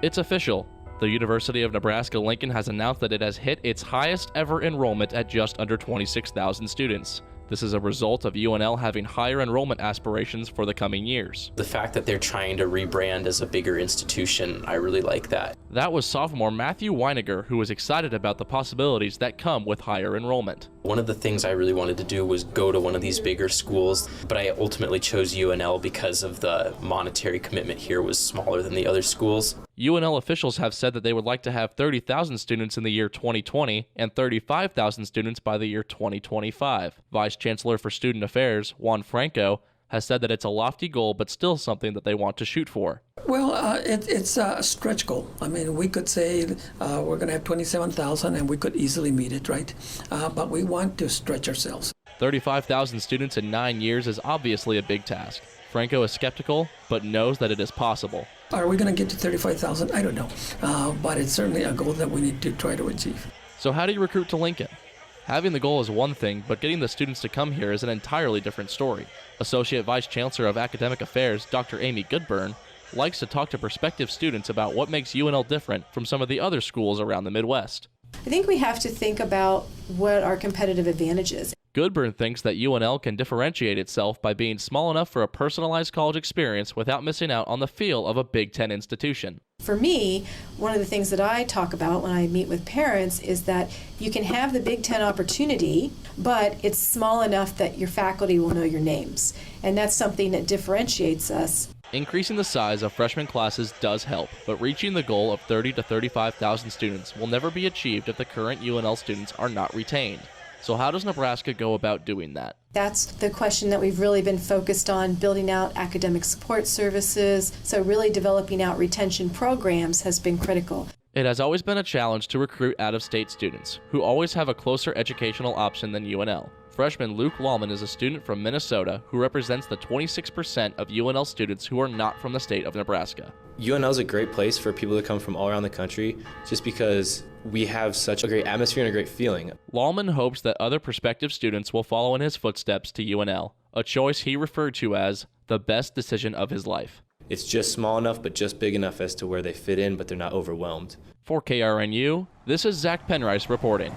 It's official. The University of Nebraska-Lincoln has announced that it has hit its highest ever enrollment at just under 26,000 students. This is a result of UNL having higher enrollment aspirations for the coming years. The fact that they're trying to rebrand as a bigger institution, I really like that. That was sophomore Matthew Weiniger, who was excited about the possibilities that come with higher enrollment. One of the things I really wanted to do was go to one of these bigger schools, but I ultimately chose UNL because of the monetary commitment here was smaller than the other schools. UNL officials have said that they would like to have 30,000 students in the year 2020 and 35,000 students by the year 2025. Vice Chancellor for Student Affairs, Juan Franco, has said that it's a lofty goal, but still something that they want to shoot for. Well, it's a stretch goal. I mean, we could say we're going to have 27,000 and we could easily meet it, right? But we want to stretch ourselves. 35,000 students in 9 years is obviously a big task. Franco is skeptical, but knows that it is possible. Are we going to get to 35,000? I don't know. But it's certainly a goal that we need to try to achieve. So how do you recruit to Lincoln? Having the goal is one thing, but getting the students to come here is an entirely different story. Associate Vice Chancellor of Academic Affairs, Dr. Amy Goodburn, likes to talk to prospective students about what makes UNL different from some of the other schools around the Midwest. I think we have to think about what our competitive advantage is. Goodburn thinks that UNL can differentiate itself by being small enough for a personalized college experience without missing out on the feel of a Big Ten institution. For me, one of the things that I talk about when I meet with parents is that you can have the Big Ten opportunity, but it's small enough that your faculty will know your names. And that's something that differentiates us. Increasing the size of freshman classes does help, but reaching the goal of 30,000 to 35,000 students will never be achieved if the current UNL students are not retained. So how does Nebraska go about doing that? That's the question that we've really been focused on, building out academic support services. So really developing out retention programs has been critical. It has always been a challenge to recruit out-of-state students, who always have a closer educational option than UNL. Freshman Luke Lallman is a student from Minnesota who represents the 26% of UNL students who are not from the state of Nebraska. UNL is a great place for people to come from all around the country just because we have such a great atmosphere and a great feeling. Lallman hopes that other prospective students will follow in his footsteps to UNL, a choice he referred to as the best decision of his life. It's just small enough but just big enough as to where they fit in, but they're not overwhelmed. For KRNU, this is Zach Penrice reporting.